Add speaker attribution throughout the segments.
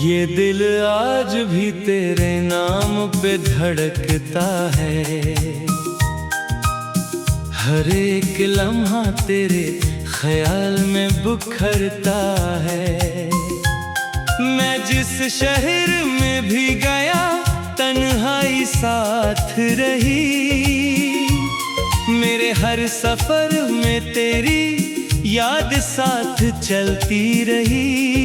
Speaker 1: ये दिल आज भी तेरे नाम पे धड़कता है। हर एक लम्हा तेरे ख्याल में बुखरता है। मैं जिस शहर में भी गया तन्हाई साथ रही। मेरे हर सफर में तेरी याद साथ चलती रही।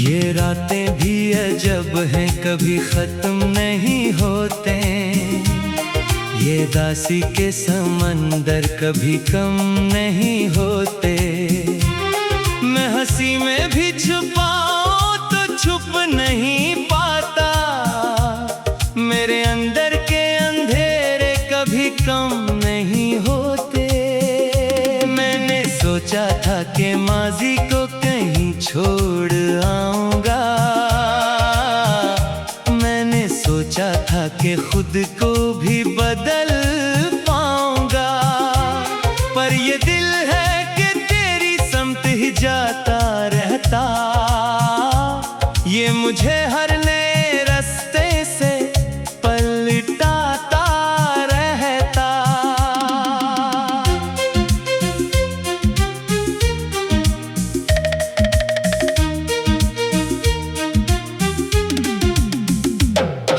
Speaker 1: ये रातें भी अजब हैं, कभी खत्म नहीं होते। ये दासी के समंदर कभी कम नहीं होते। मैं हंसी में भी छुपाऊं तो छुप नहीं पाता। मेरे अंदर के अंधेरे कभी कम नहीं होते। मैंने सोचा था कि माजी को कहीं छोड़ आऊंगा। मैंने सोचा था कि खुद को भी बदल पाऊंगा। पर ये दिल है कि तेरी समत ही जाता रहता। ये मुझे हर नए रास्ते से पलटाता रहता।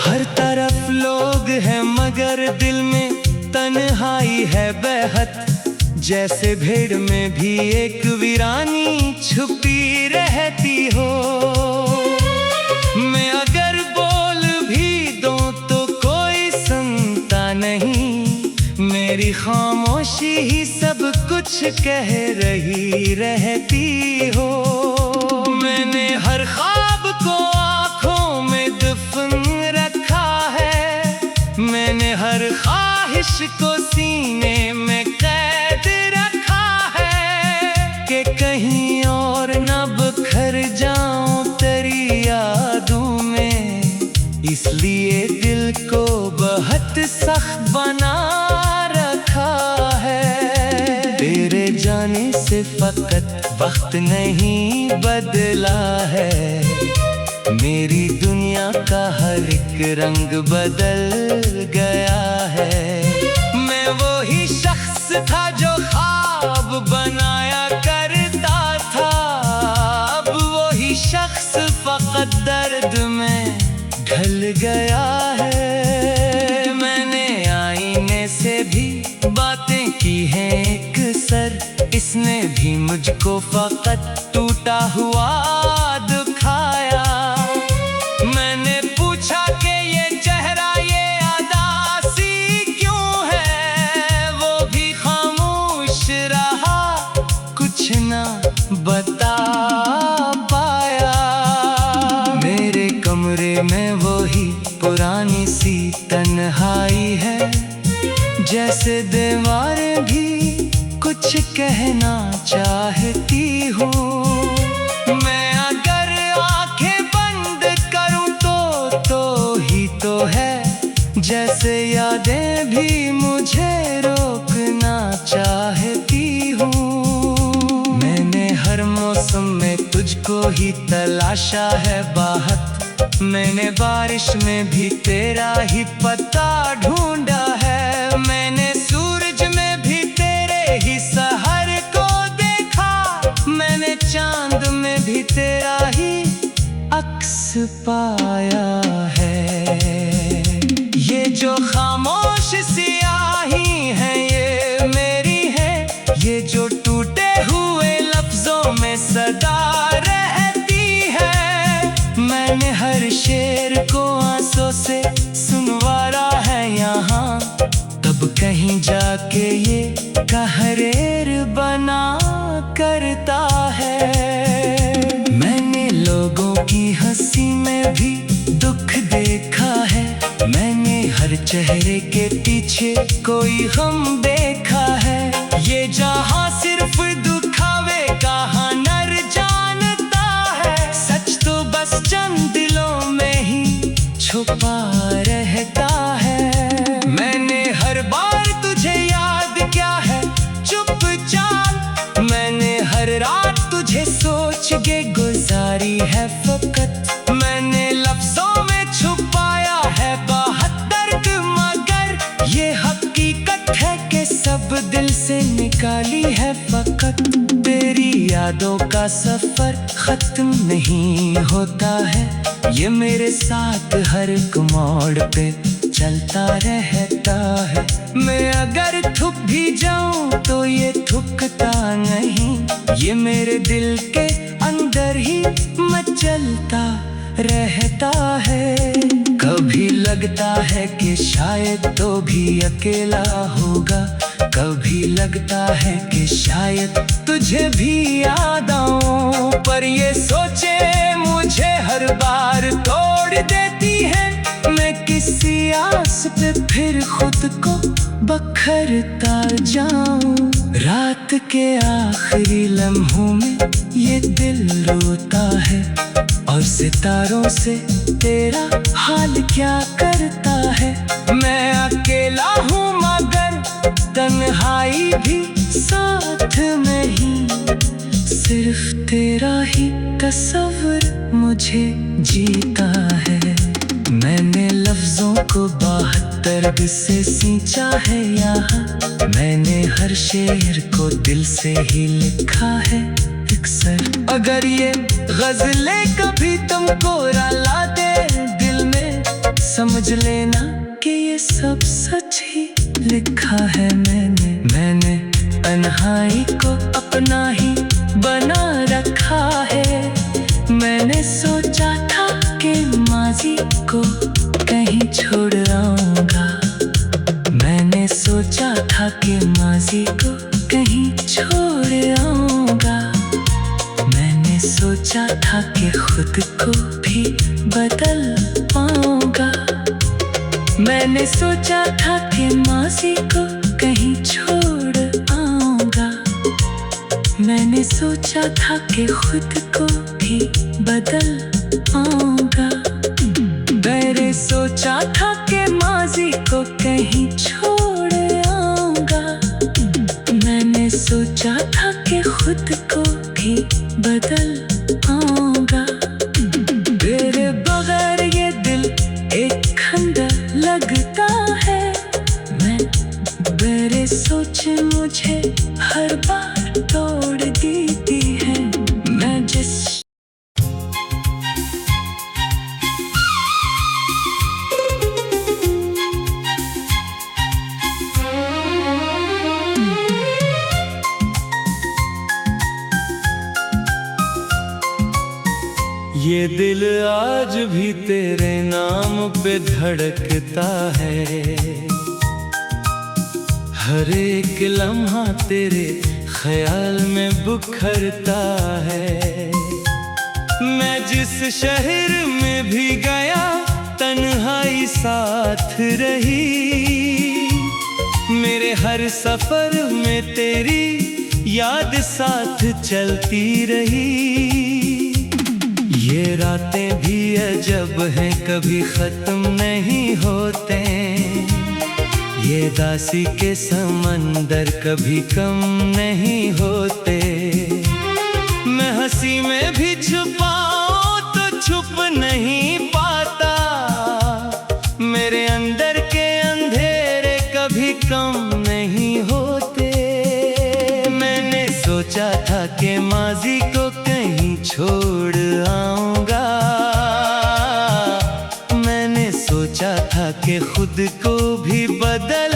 Speaker 1: हर तरफ लोग हैं मगर दिल में तन्हाई है बेहद। जैसे भेड़ में भी एक वीरानी छुपी रहती हो। मैं अगर बोल भी दूं तो कोई सुनता नहीं। मेरी खामोशी ही सब कुछ कह रही रहती हो। मैंने हर ख्वाब को आँखों में दफन रखा है। मैंने हर ख्वाहिश को सीने में कैद रखा है कि कहीं और न बिखर जाऊं तेरी यादों में। इसलिए दिल को बहुत सख्त बना रखा है। तेरे जाने से फकत वक्त नहीं बदला है। मेरी दुनिया का हर एक रंग बदल गया है। मैं वही शख्स था जो ख्वाब बनाया करता था। अब वही शख्स फकत दर्द में ढल गया है। मैंने आईने से भी बातें की हैं एक सर। इसने भी मुझको फकत टूटा हुआ दिखाया। मैंने पूछा कि ये चेहरा ये अदासी क्यों है। वो भी खामोश रहा, कुछ ना बता पाया। मेरे कमरे में वही पुरानी सी तन्हाई है। जैसे दीवारें भी कुछ कहना चाहती हूँ। मैं अगर आंखें बंद करूँ तो ही तो है। जैसे यादें भी मुझे रोकना चाहती हूँ। मैंने हर मौसम में तुझको ही तलाशा है बाहर। मैंने बारिश में भी तेरा ही पता ढूंढा है। मैंने सूरज में भी तेरे ही सहर को देखा। मैंने चांद में भी तेरा ही अक्स पाया है। ये जो खामोश सियाही है ये मेरी है। ये जो टूटे हुए लफ्जों में सदा रहती है। मैंने हर शेर को आंसू से सुनवारा है यहाँ। तब कहीं जाके ये कहरेर बना करता है। मैंने लोगों की हंसी में भी दुख देखा है। मैंने हर चेहरे के पीछे कोई गम देखा है। ये जहां सिर्फ दुखावे का हुनर जानता है। सच तो बस चंद दिलों में ही छुपा रहता है। मैंने हर बार तुझे याद किया है चुपचाप। मैंने हर रात तुझे सोच के गुजारी है फकत। निकाली है फकत तेरी यादों का सफर खत्म नहीं होता है। ये मेरे साथ हर एक मोड़ पे चलता रहता है। मैं अगर थक भी जाऊं तो ये थकता नहीं, ये मेरे दिल के अंदर ही मचलता रहता है। कभी लगता है कि शायद तो भी अकेला होगा, कभी लगता है कि शायद तुझे भी याद आऊं, पर ये सोचे मुझे हर बार तोड़ देती है। मैं किसी आस पे फिर खुद को बखरता जाऊं। रात के आखिरी लम्हों में ये दिल रोता है, और सितारों से तेरा हाल क्या करता है। मैं अकेला हूँ मगर तन्हाई भी साथ में ही, सिर्फ तेरा ही तस्वीर मुझे जीता है। मैंने लफ्जों को 72 से सींचा है यहाँ, मैंने हर शेर को दिल से ही लिखा है अक्सर। अगर ये गजलें कभी तुमको रुला दे दिल में, समझ लेना कि ये सब सच ही लिखा है मैंने तन्हाई को अपना ही बना रखा है। मैंने सोचा था कि माजी को कहीं छोड़ आऊंगा, मैंने सोचा था कि माजी को कहीं छोड़ आऊंगा। मैंने सोचा था कि खुद को भी बदल पाऊंगा, मैंने सोचा था कि माजी को कहीं छोड़ आऊंगा। मैंने सोचा था कि खुद को भी बदल पाऊंगा। मैंने सोचा था कि माजी को कहीं छोड़ आऊंगा, मैंने सोचा था कि खुद को भी बदल पाऊंगा। तेरे बगैर ये दिल एक खंडर लगता है। मैं मेरे सोच मुझे हर बार तोड़ देती है। मैं जिस ये दिल आज भी तेरे नाम पे धड़कता है। हर एक लम्हा तेरे ख्याल में बुखरता है। मैं जिस शहर में भी गया तन्हाई साथ रही, मेरे हर सफर में तेरी याद साथ चलती रही। ये रातें भी अजब हैं, कभी खत्म नहीं होते। ये दासी के समंदर कभी कम नहीं होते। मैं हंसी में भी छुपाऊं तो छुप नहीं पाता, मेरे अंदर के अंधेरे कभी कम नहीं होते। मैंने सोचा था कि माजी को कहीं छोड़ आऊंगा, मैंने सोचा था कि खुद को भी बदल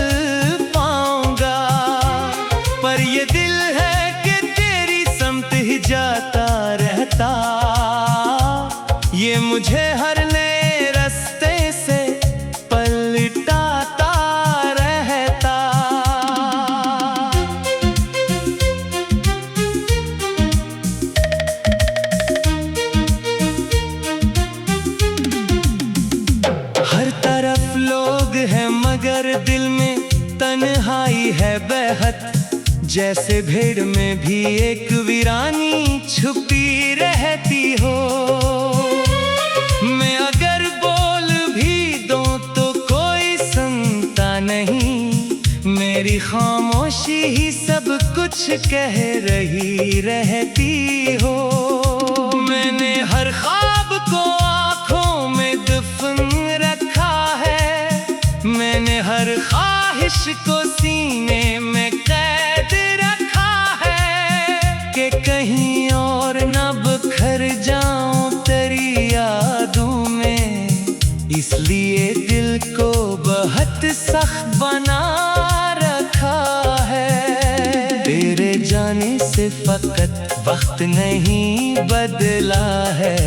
Speaker 1: पाऊंगा, पर ये दिल है कि तेरी समत ही जाता रहता। ये मुझे हर नए रास्ते से पलटाता रहता। हर तरफ लोग हैं मगर दिल में तन्हाई है बेहद। जैसे भीड़ में भी एक वीरानी छुपी रहती हो। मैं अगर बोल भी दूं तो कोई सुनता नहीं, मेरी खामोशी ही सब कुछ कह रही रहती हो। मैंने हर ख्वाब को आँखों में दफन रखा है, मैंने हर ख्वाहिश को सीने में कैद रखा सख्त बना रखा है। तेरे जाने से फकत वक्त नहीं बदला है,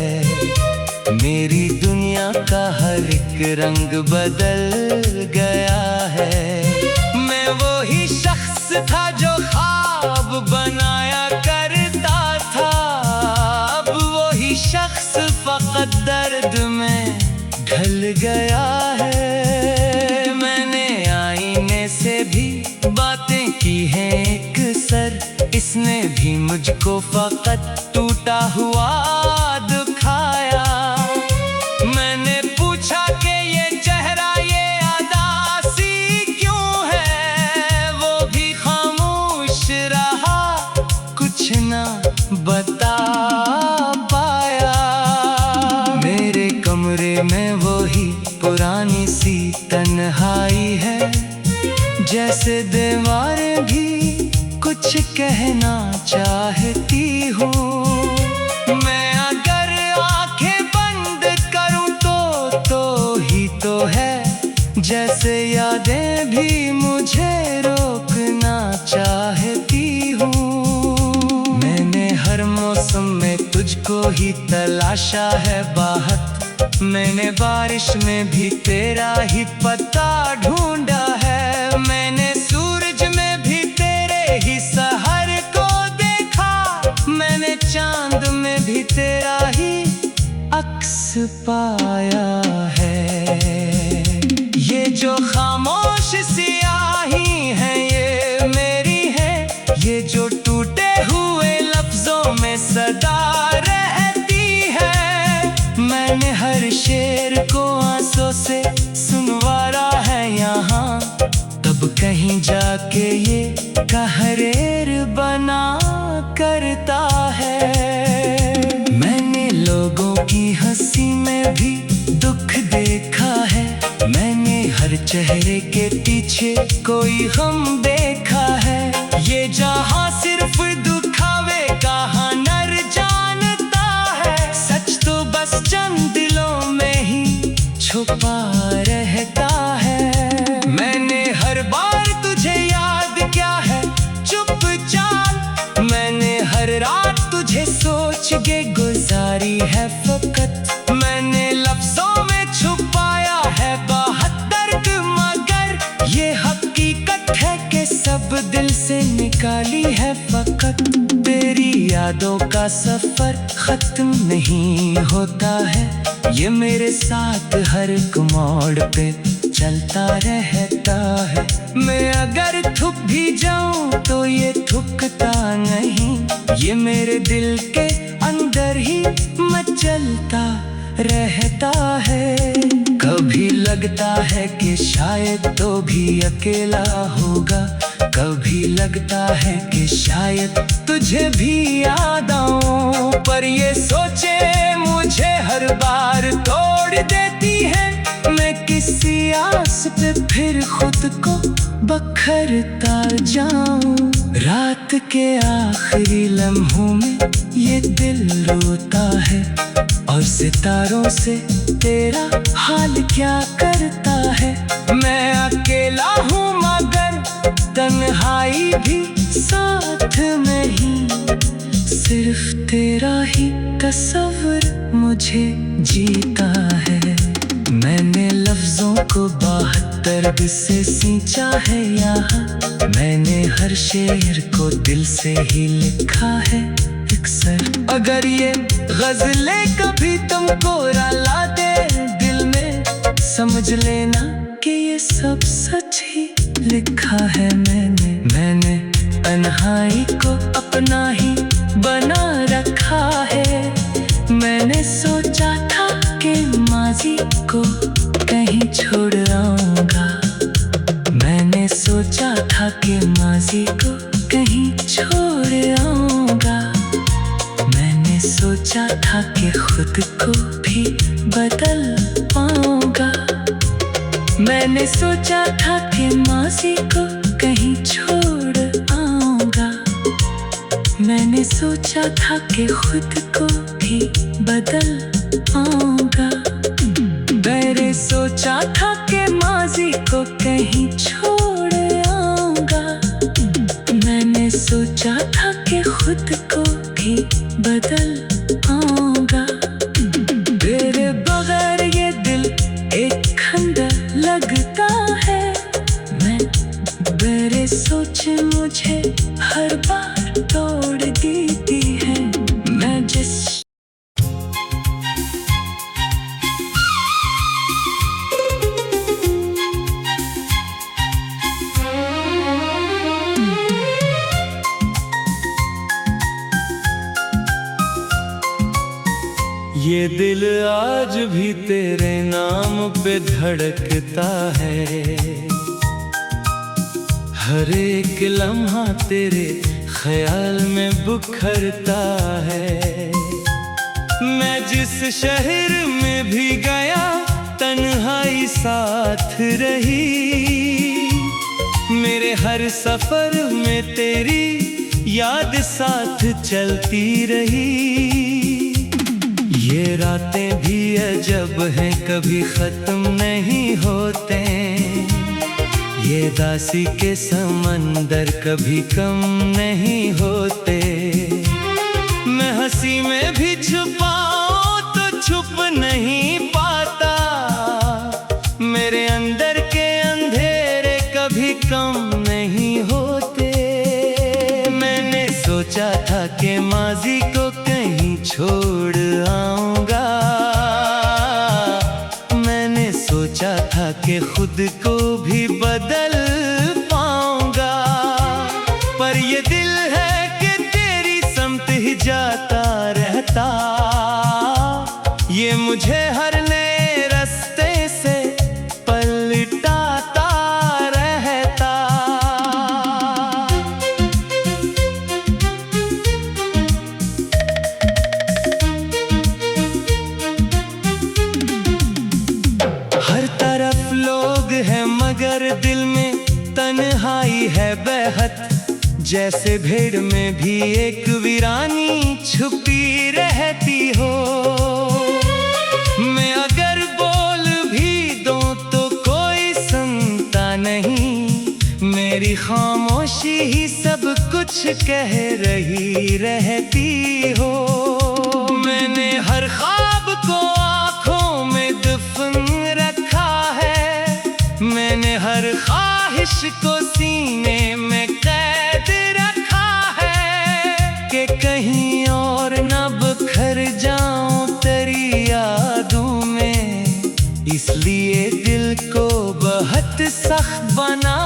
Speaker 1: मेरी दुनिया का हर एक रंग बदल गया है। मैं वही शख्स था जो ख्वाब बनाया करता था, अब वही शख्स फकत दर्द में ढल गया है। मैंने आईने से भी बातें की हैं एक सर, इसने भी मुझको फकत टूटा हुआ दिखाया। मैंने पूछा कि ये चेहरा ये अदासी क्यों है, वो भी खामोश रहा, कुछ ना बता पाया। मेरे कमरे में वही पुरानी सी तन्हाई है, जैसे दीवारें भी कुछ कहना चाहती हूँ। मैं अगर आंखें बंद करूँ तो ही तो है, जैसे यादें भी मुझे रोकना चाहती हूँ। मैंने हर मौसम में तुझको ही तलाशा है बाहर, मैंने बारिश में भी तेरा ही पता ढूंढा है। मैंने सूरज में भी तेरे ही सहर को देखा, मैंने चांद में भी तेरा ही अक्स पाया है। ये जो खामोश सियाही है ये मेरी है, ये जो टूटे हुए लफ्जों में सदा रहती है। मैंने हर शेर को आंसू से सुनवारा है यहाँ, तब कहीं जाके ये कहरेर बना करता है। मैंने लोगों की हंसी में भी दुख देखा है, मैंने हर चेहरे के पीछे कोई गम देखा है। ये जहां सिर्फ दुखावे का हुनर जानता है, सच तो बस चंद दिलों में ही छुपा रहता है। मैंने हर बार तुझे याद किया है चुपचाप, मैंने हर रात तुझे सोच के गुजारी है फकत। मैंने लफ्जों में छुपाया है बहुत दर्द, मगर ये हकीकत है कि सब दिल से निकाली है फकत। तेरी यादों का सफर खत्म नहीं होता है, ये मेरे साथ हर एक मोड़ पे चलता रहता है। मैं अगर थक भी जाऊं तो ये थकता नहीं, ये मेरे दिल के अंदर ही मचलता रहता है। कभी लगता है कि शायद तो भी अकेला होगा, कभी लगता है कि शायद तुझे भी याद आऊं, पर ये सोचे मुझे हर बार तोड़ देती है। मैं किसी आस पे फिर खुद को बखरता जाऊं, रात के आखिरी लम्हों में ये दिल रोता है, और सितारों से तेरा हाल क्या करता है। मैं अकेला हूँ मगर तन्हाई भी साथ में ही, सिर्फ तेरा ही तस्वीर मुझे जीता है। मैंने लफ्जों को बहुत दर्द से सींचा है यहाँ, मैंने हर शेर को दिल से ही लिखा है अक्सर। अगर ये गजलें कभी तुमको रुला दे दिल में, समझ लेना कि ये सब सच ही लिखा है मैंने तन्हाई को अपना ही बना रखा है। मैंने सोचा था कि माजी को कहीं छोड़ आऊंगा, मैंने सोचा था कि माजी को कहीं छोड़ आऊंगा। मैंने सोचा था कि खुद को भी बदल पाऊंगा, मैंने सोचा था कि माजी को कहीं छोड़ आऊंगा। मैंने सोचा था कि खुद को भी बदल पाऊंगा। मैंने सोचा था कि माजी को कहीं
Speaker 2: मुझे हर बार तोड़ देती है। मैं जिस
Speaker 1: ये दिल आज भी तेरे नाम पे धड़कता है, हर एक लम्हा तेरे ख्याल में बिखरता है। मैं जिस शहर में भी गया तन्हाई साथ रही, मेरे हर सफर में तेरी याद साथ चलती रही। ये रातें भी अजब हैं, कभी खत्म नहीं होते, ये दासी के समंदर कभी कम नहीं होते। मैं हंसी में भी छुपाऊं तो छुप नहीं पाता, मेरे अंदर के अंधेरे कभी कम नहीं होते। मैंने सोचा था कि माजी को कहीं छोड़ आऊंगा, मैंने सोचा था कि खुद को भी बदल पाऊंगा, पर ये दिल है कि तेरी समत ही जाता रहता, ये मुझे हर नए रास्ते से पलटाता रहता। हर तरफ लोग हैं मगर दिल में तन्हाई है बेहद, जैसे भीड़ में भी एक वीरानी छुपी रहती हो। मैं अगर बोल भी दूं तो कोई सुनता नहीं, मेरी खामोशी ही सब कुछ कह रही रहती हो। मैंने हर ख्वाब को आँखों में दफन रखा है, मैंने हर ख्वाहिश को सीने में कैद रखा है, कि कहीं और न बिखर जाऊं तेरी यादों में, इसलिए दिल को बहुत सख्त बना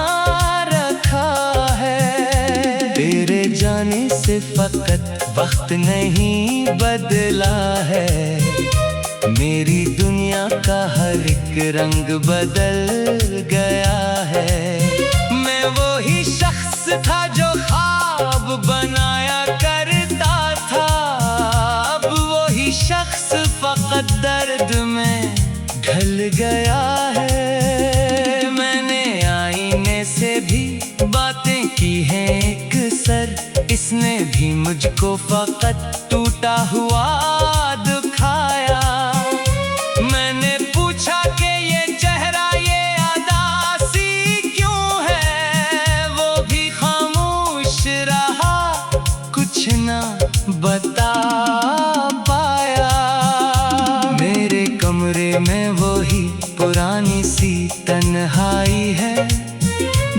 Speaker 1: रखा है। तेरे जाने से फकत वक्त नहीं बदला है, मेरी दुनिया का हर एक रंग बदल गया है। मैं वही शख्स था जो ख्वाब बनाया करता था, अब वही शख्स फकत दर्द में ढल गया है। मैंने आईने से भी बातें की हैं एक सर, इसने भी मुझको फकत टूटा हुआ दिखाया। मैंने पूछा कि ये चेहरा ये अदासी क्यों है, वो भी खामोश रहा, कुछ ना बता पाया। मेरे कमरे में वही पुरानी सी तन्हाई है,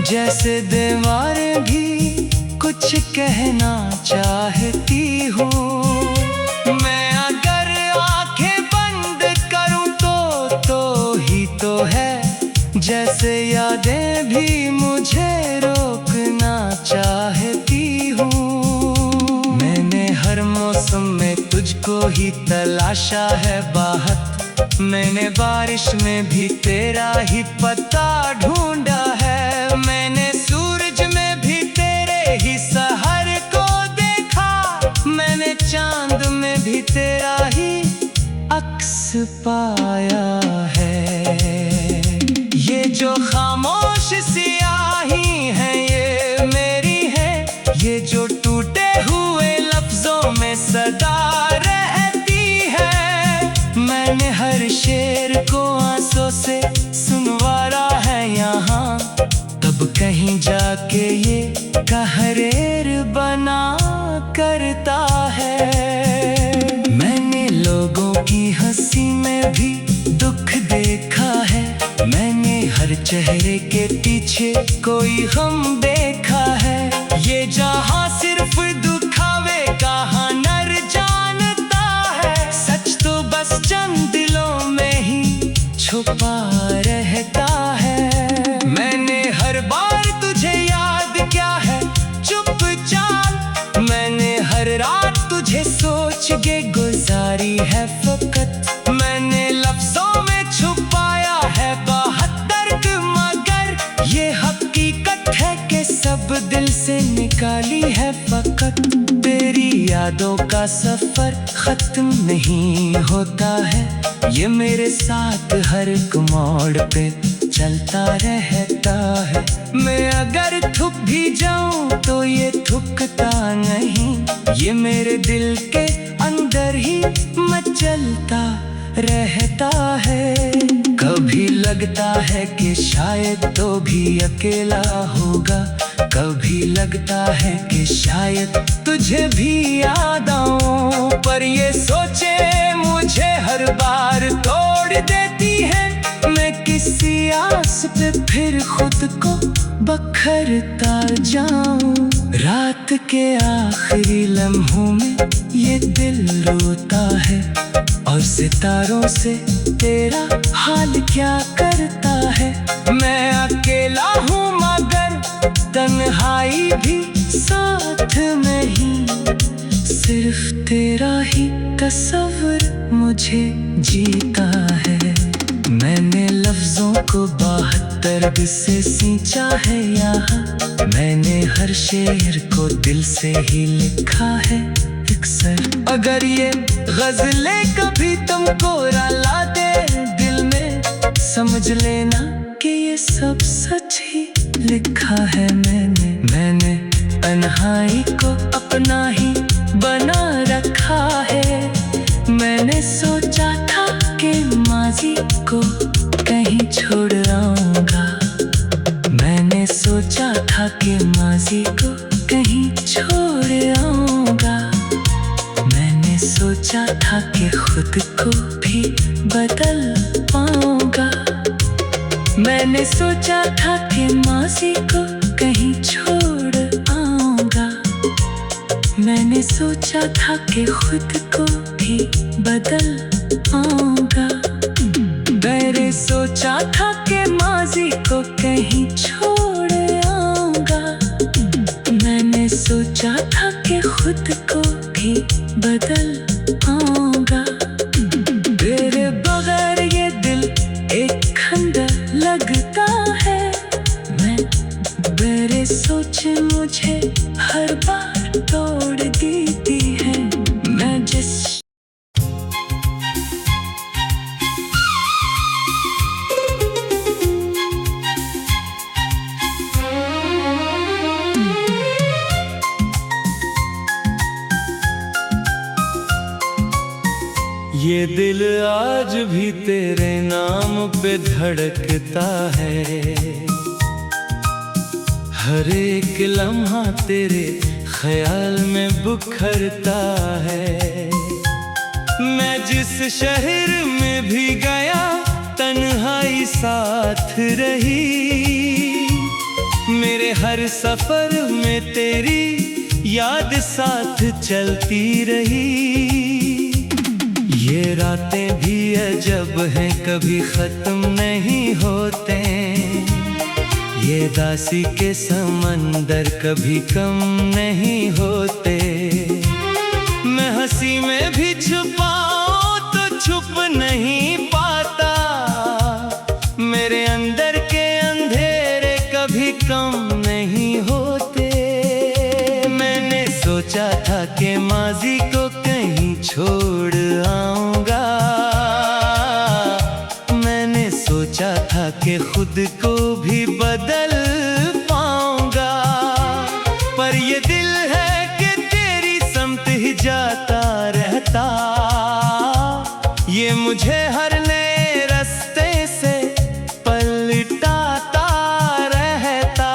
Speaker 1: जैसे दीवारें भी कुछ कहना चाहती हूँ। मैं अगर आंखें बंद करूँ तो ही तो है, जैसे यादें भी मुझे रोकना चाहती हूँ। मैंने हर मौसम में तुझको ही तलाशा है बाहर, मैंने बारिश में भी तेरा ही पता ढूंढा है। मैंने सूरज में भी तेरे ही सहर को देखा, मैंने चांद में भी तेरा ही अक्स पाया है। ये जो खामोश सियाही है ये मेरी है, ये जो टूटे हुए लफ्जों में सदा रहती है। मैंने हर शेर को आंसू से सुनवारा है यहाँ, तब कहीं जाके ये कहरेर बना करता है। मैंने लोगों की हंसी में भी दुख देखा है, मैंने हर चेहरे के पीछे कोई गम देखा है। ये जहां सिर्फ दुखावे का नर जानता है, सच तो बस चंद दिलों में ही छुपा रहता है। मैंने हर बार तुझे याद किया है चुपचाप, मैंने हर रात तुझे सोच के गुजारी है फकत। मैंने लफ्जों में छुपाया है बहुत दर्द, मगर ये हकीकत है कि सब दिल से निकाली है फकत। तेरी यादों का सफर खत्म नहीं होता है, ये मेरे साथ हर एक मोड़ पे चलता रहता है। मैं अगर थक भी जाऊं तो ये थकता नहीं, ये मेरे दिल के अंदर ही मचलता रहता है। कभी लगता है कि शायद तो भी अकेला होगा, कभी लगता है कि शायद तुझे भी याद आऊं, पर ये सोचे मुझे हर बार तोड़ देती है। मैं किसी आस पे फिर खुद को बखरता जाऊं, रात के आखिरी लम्हों में ये दिल रोता है, और सितारों से तेरा हाल क्या करता है। मैं अकेला हूँ मगर तन्हाई भी साथ में ही, सिर्फ तेरा ही तस्वीर मुझे जीता है। मैंने लफ्जों को बहुत से सींचा है यहाँ, मैंने हर शेर को दिल से ही लिखा है अक्सर। अगर ये गजलें कभी तुमको रुला दे दिल में, समझ लेना कि ये सब सच ही लिखा है मैंने तन्हाई को अपना ही बना रखा है। मैंने सोचा था कि माजी को कहीं छोड़ आऊंगा, मैंने सोचा था कि माजी को कहीं छोड़ आऊंगा, मैंने सोचा था कि खुद को भी बदल पाऊंगा, मैंने सोचा था कि माजी को कहीं छोड़ आऊंगा, मैंने सोचा था कि खुद को भी बदल पाऊंगा। मैंने सोचा था कि माजी को कहीं छोड़ आऊंगा, मैंने सोचा था कि खुद को भी बदल पाऊंगा। तेरे बगैर ये दिल एक खंडर लगता है, मैं मेरे सोच मुझे हर बार तोड़ देती है। मैं जिस ये दिल आज भी तेरे नाम पे धड़कता है, हर एक लम्हा तेरे ख्याल में बुखरता है। मैं जिस शहर में भी गया तन्हाई साथ रही, मेरे हर सफर में तेरी याद साथ चलती रही। ये रातें भी अजब हैं, कभी खत्म नहीं होते, ये दासी के समंदर कभी कम नहीं होते। मैं हंसी में भी छुपाऊं तो छुप नहीं पाता, मेरे अंदर के अंधेरे कभी कम नहीं होते। मैंने सोचा था कि माजी को कहीं छोड़ आऊंगा, मैंने सोचा था कि खुद को भी बदल पाऊंगा, पर ये दिल है कि तेरी समत ही जाता रहता, ये मुझे हर नए रास्ते से पलटाता रहता।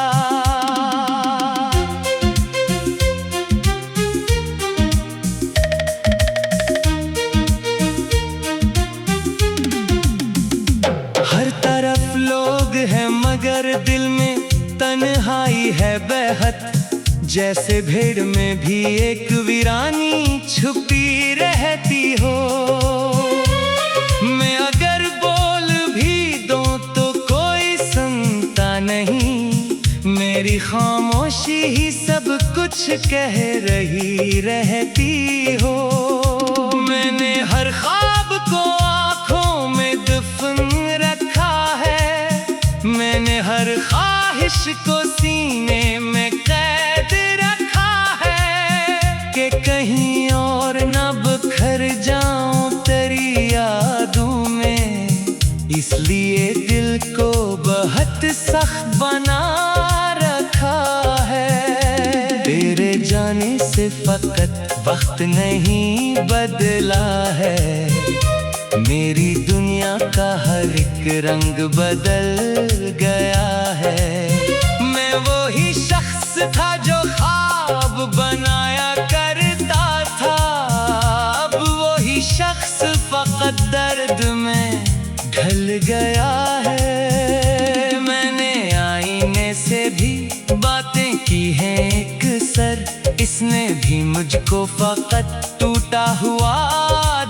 Speaker 1: हर तरफ लोग हैं मगर दिल में तन्हाई है बेहद, जैसे भीड़ में भी एक वीरानी छुपी रहती हो। मैं अगर बोल भी दूं तो कोई सुनता नहीं, मेरी खामोशी ही सब कुछ कह रही रहती हो। मैंने हर ख्वाब को आँखों में दफन रखा है, मैंने हर ख्वाहिश को सीने में कैद रखा है, कि कहीं और न बिखर जाऊं तेरी यादों में। इसलिए दिल को बहुत सख्त बना रखा है। तेरे जाने से फकत वक्त नहीं बदला है, मेरी दुनिया का हर एक रंग बदल गया है। मैं वही शख्स था जो ख्वाब बनाया करता था, अब वही शख्स फकत दर्द में ढल गया है। मैंने आईने से भी बातें की हैं एक सर, इसने भी मुझको फकत टूटा हुआ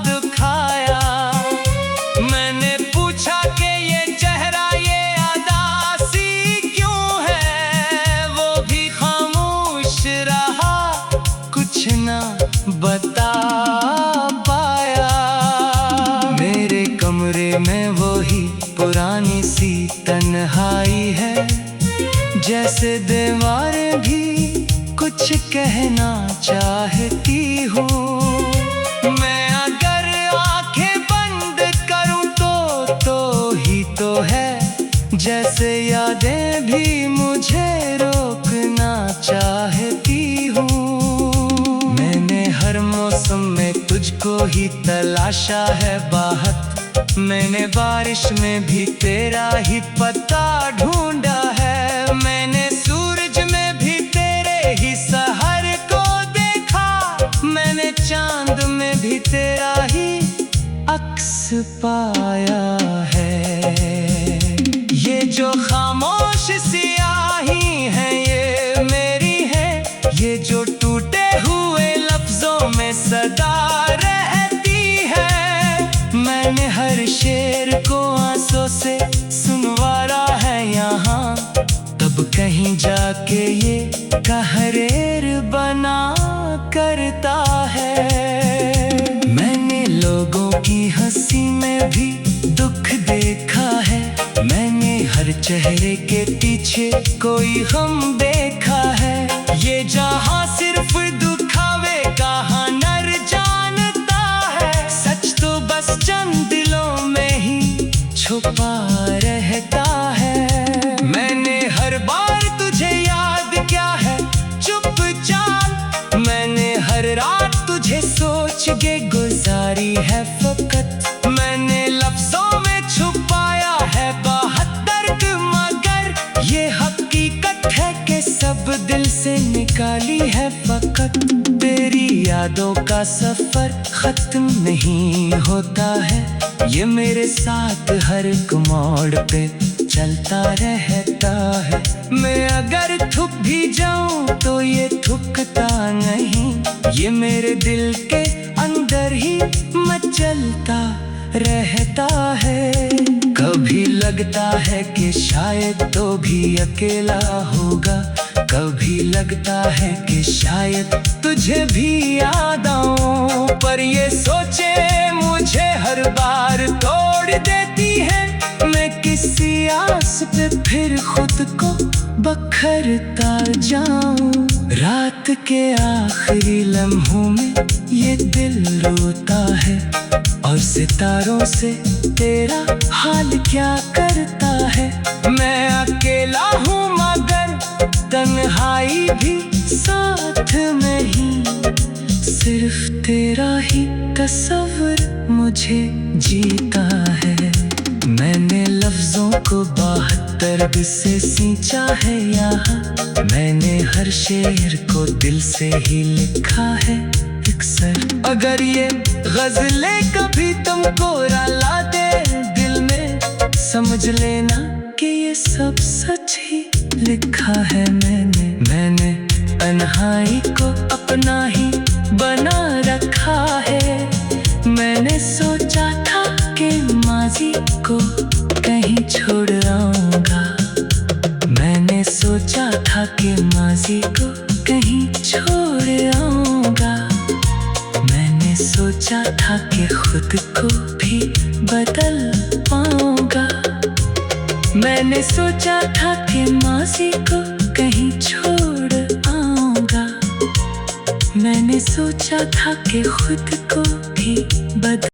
Speaker 1: दिखाया। मैंने पूछा कि ये चेहरा ये अदासी क्यों है, वो भी खामोश रहा, कुछ ना बता पाया। मेरे कमरे में वही पुरानी सी तन्हाई है, जैसे दीवारें भी कुछ कहना चाहती हूँ। मैं अगर आंखें बंद करूँ तो ही तो है, जैसे यादें भी मुझे रोकना चाहती हूँ। मैंने हर मौसम में तुझको ही तलाशा है बाहर, मैंने बारिश में भी तेरा ही पता ढूंढा है। मैंने सूरज में भी तेरे ही सहर को देखा, मैंने चांद में भी तेरा ही अक्स पाया है। ये जो खामोश सियाही है ये मेरी है, ये जो टूटे हुए लफ्जों में सदा रहती है। मैंने हर शेर को आंसू से सुनवारा है यहाँ, तब कहीं जाके ये कहरेर बना करता है। मैंने लोगों की हंसी में भी दुख देखा है, मैंने हर चेहरे के पीछे कोई गम देखा है। ये जहां सिर्फ दुखावे का हुनर जानता है, सच तो बस चंद दिलों में ही छुपा रहता है। मैंने हर बार तुझे याद किया है चुपचाप, मैंने हर रात तुझे सोच के गुजारी है फकत। मैंने लफ्जों में छुपाया है बहुत दर्द, मगर ये हकीकत है कि सब दिल से निकाली है फकत। तेरी यादों का सफर खत्म नहीं होता है, ये मेरे साथ हर एक मोड़ पे चलता रहता है। मैं अगर थक भी जाऊं तो ये थकता नहीं, ये मेरे दिल के अंदर ही मचलता रहता है। कभी लगता है कि शायद तो भी अकेला होगा, कभी लगता है कि शायद तुझे भी याद आऊं, पर ये सोचे मुझे हर बार तोड़ देती है। मैं किसी आस पे फिर खुद को बखरता जाऊं, रात के आखिरी लम्हों में ये दिल रोता है, और सितारों से तेरा हाल क्या करता है। मैं अकेला हूँ मगर तन्हाई भी साथ में ही, सिर्फ तेरा ही तस्वीर मुझे जीता है। मैंने लफ्जों को बहुत दर्द से सींचा है यहाँ, मैंने हर शेर को दिल से ही लिखा है अक्सर। अगर ये गजलें कभी तुमको रुला दे दिल में, समझ लेना कि ये सब सच ही लिखा है मैंने।
Speaker 2: तन्हाई को अपना ही बना रखा है। मैंने सोचा था कि माजी को कहीं छोड़ आऊंगा। मैंने सोचा था कि माजी को कहीं छोड़ आऊंगा। मैंने सोचा था कि खुद को भी बदल पाऊंगा। मैंने सोचा था कि माजी को कहीं छोड़ आऊंगा। मैंने सोचा था कि खुद को भी बदल